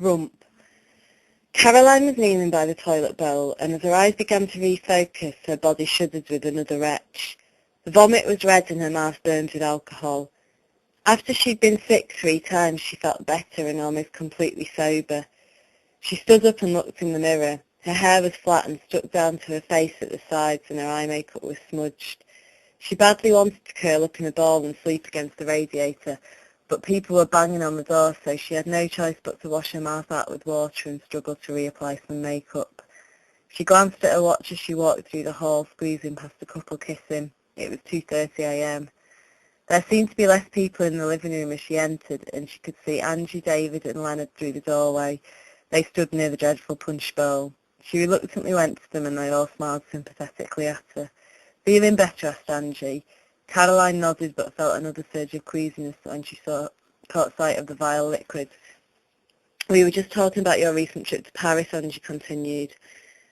Rump. Caroline was kneeling by the toilet bowl, and as her eyes began to refocus, her body shuddered with another retch. The vomit was red and her mouth burned with alcohol. After she'd been sick 3 times, she felt better and almost completely sober. She stood up and looked in the mirror. Her hair was flat and stuck down to her face at the sides, and her eye makeup was smudged. She badly wanted to curl up in a ball and sleep against the radiator, but people were banging on the door, so she had no choice but to wash her mouth out with water and struggle to reapply some makeup. She glanced at her watch as she walked through the hall, squeezing past the couple kissing. It was 2:30 a.m. There seemed to be less people in the living room as she entered, and she could see Angie, David and Leonard through the doorway. They stood near the dreadful punch bowl. She reluctantly went to them, and they all smiled sympathetically at her. "Feeling better?" asked Angie. Caroline nodded, but felt another surge of queasiness when she caught sight of the vile liquid. "We were just talking about your recent trip to Paris," Angie continued.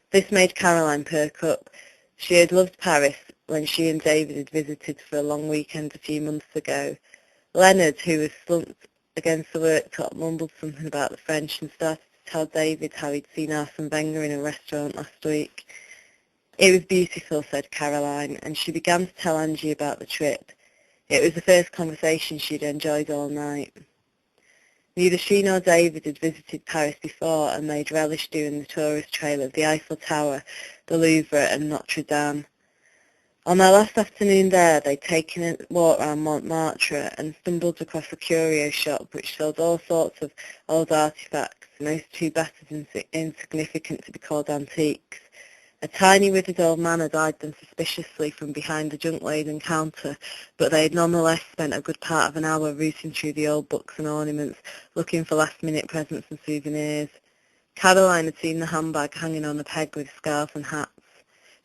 This made Caroline perk up. She had loved Paris when she and David had visited for a long weekend a few months ago. Leonard, who was slumped against the worktop, mumbled something about the French and started to tell David how he'd seen Arsene Wenger in a restaurant last week. "It was beautiful," said Caroline, and she began to tell Angie about the trip. It was the first conversation she'd enjoyed all night. Neither she nor David had visited Paris before, and they'd relished doing the tourist trail of the Eiffel Tower, the Louvre and Notre Dame. On their last afternoon there, they'd taken a walk around Montmartre and stumbled across a curio shop which sold all sorts of old artefacts, most too battered and insignificant to be called antiques. A tiny withered old man had eyed them suspiciously from behind the junk-laden counter, but they had nonetheless spent a good part of an hour rooting through the old books and ornaments, looking for last-minute presents and souvenirs. Caroline had seen the handbag hanging on a peg with scarves and hats.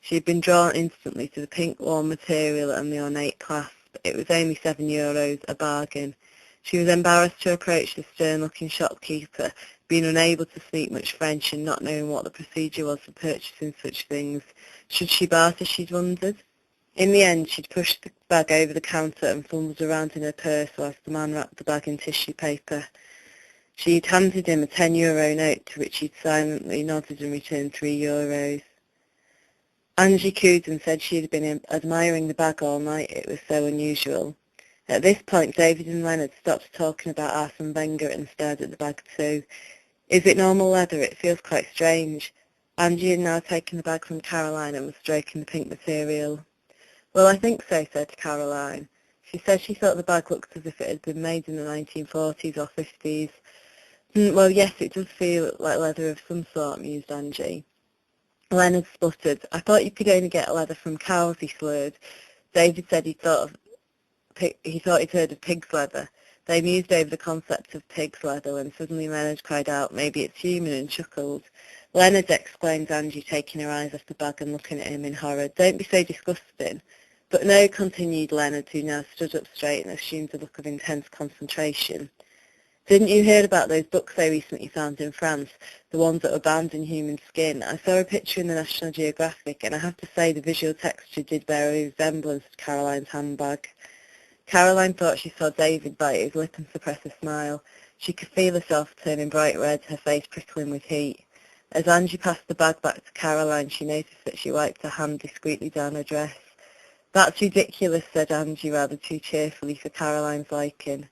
She had been drawn instantly to the pink warm material and the ornate clasp. It was only €7, a bargain. She was embarrassed to approach the stern-looking shopkeeper, being unable to speak much French and not knowing what the procedure was for purchasing such things. Should she barter, she'd wondered? In the end, she'd pushed the bag over the counter and fumbled around in her purse whilst the man wrapped the bag in tissue paper. She'd handed him a €10 note, to which he'd silently nodded and returned €3. Angie cooed and said she had been admiring the bag all night. It was so unusual. At this point, David and Leonard stopped talking about Arsene Wenger and stared at the bag too. "Is it normal leather? It feels quite strange." Angie had now taken the bag from Caroline and was stroking the pink material. "Well, I think so," said Caroline. She said she thought the bag looked as if it had been made in the 1940s or 50s. "Well, yes, it does feel like leather of some sort," mused Angie. Leonard sputtered. "I thought you could only get leather from cows," he slurred. David said he'd heard of pig's leather. They mused over the concept of pig's leather when suddenly Leonard cried out, "Maybe it's human," and chuckled. "Leonard," exclaimed Angie, taking her eyes off the bag and looking at him in horror, "don't be so disgusting." "But no," continued Leonard, who now stood up straight and assumed a look of intense concentration. "Didn't you hear about those books they recently found in France, the ones that were bound in human skin? I saw a picture in the National Geographic, and I have to say the visual texture did bear a resemblance to Caroline's handbag." Caroline thought she saw David bite his lip and suppress a smile. She could feel herself turning bright red, her face prickling with heat. As Angie passed the bag back to Caroline, she noticed that she wiped her hand discreetly down her dress. "That's ridiculous," said Angie rather too cheerfully for Caroline's liking.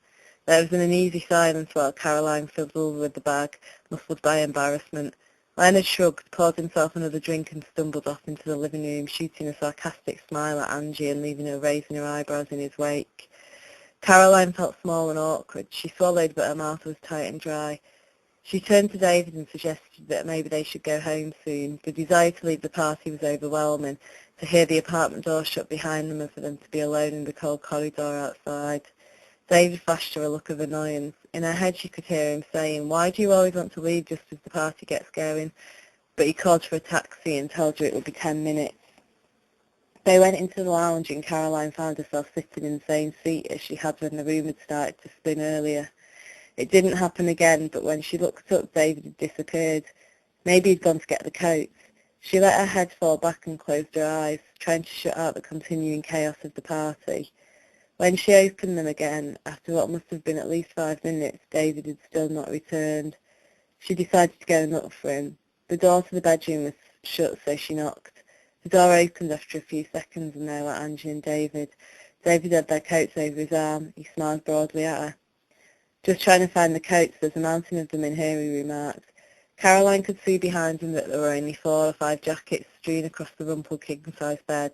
There was an uneasy silence while Caroline fiddled with the bag, muffled by embarrassment. Leonard shrugged, poured himself another drink and stumbled off into the living room, shooting a sarcastic smile at Angie and leaving her raising her eyebrows in his wake. Caroline felt small and awkward. She swallowed, but her mouth was tight and dry. She turned to David and suggested that maybe they should go home soon. The desire to leave the party was overwhelming, to hear the apartment door shut behind them and for them to be alone in the cold corridor outside. David flashed her a look of annoyance. In her head she could hear him saying, "Why do you always want to leave just as the party gets going?" But he called for a taxi and told her it would be 10 minutes. They went into the lounge and Caroline found herself sitting in the same seat as she had when the room had started to spin earlier. It didn't happen again, but when she looked up, David had disappeared. Maybe he'd gone to get the coats. She let her head fall back and closed her eyes, trying to shut out the continuing chaos of the party. When she opened them again, after what must have been at least 5 minutes, David had still not returned. She decided to go and look for him. The door to the bedroom was shut, so she knocked. The door opened after a few seconds, and there were Angie and David. David had their coats over his arm. He smiled broadly at her. "Just trying to find the coats. There's a mountain of them in here," he remarked. Caroline could see behind him that there were only 4 or 5 jackets strewn across the rumpled king-size bed.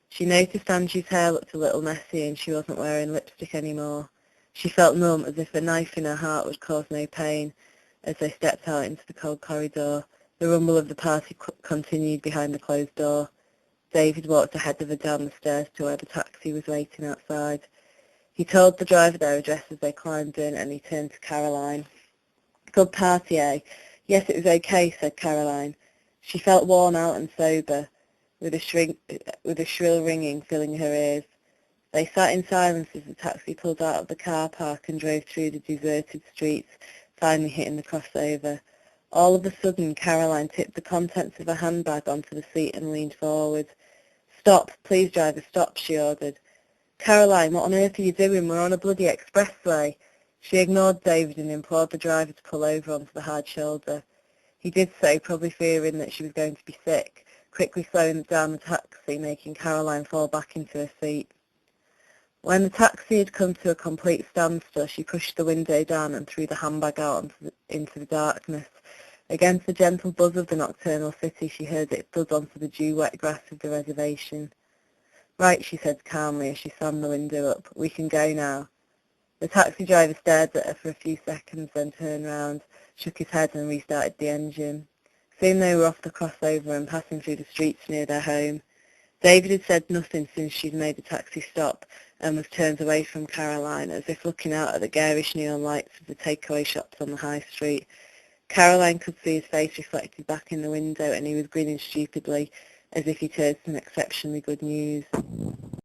She noticed Angie's hair looked a little messy, and she wasn't wearing lipstick anymore. She felt numb, as if a knife in her heart would cause no pain. As they stepped out into the cold corridor, the rumble of the party continued behind the closed door. David walked ahead of her down the stairs to where the taxi was waiting outside. He told the driver their address as they climbed in, and he turned to Caroline. "Good party, eh?" "Yes, it was okay," said Caroline. She felt worn out and sober, with a shrill ringing filling her ears. They sat in silence as the taxi pulled out of the car park and drove through the deserted streets, finally hitting the crossover. All of a sudden, Caroline tipped the contents of her handbag onto the seat and leaned forward. "Stop, please, driver, stop," she ordered. "Caroline, what on earth are you doing? We're on a bloody expressway." She ignored David and implored the driver to pull over onto the hard shoulder. He did so, probably fearing that she was going to be sick, quickly slowing down the taxi, making Caroline fall back into her seat. When the taxi had come to a complete standstill, she pushed the window down and threw the handbag out into the darkness. Against the gentle buzz of the nocturnal city, she heard it thud onto the dew-wet grass of the reservation. "Right," she said calmly as she slammed the window up. "We can go now." The taxi driver stared at her for a few seconds, then turned round, shook his head and restarted the engine. Soon they were off the crossover and passing through the streets near their home. David had said nothing since she'd made the taxi stop and was turned away from Caroline, as if looking out at the garish neon lights of the takeaway shops on the high street. Caroline could see his face reflected back in the window, and he was grinning stupidly, as if he'd heard some exceptionally good news.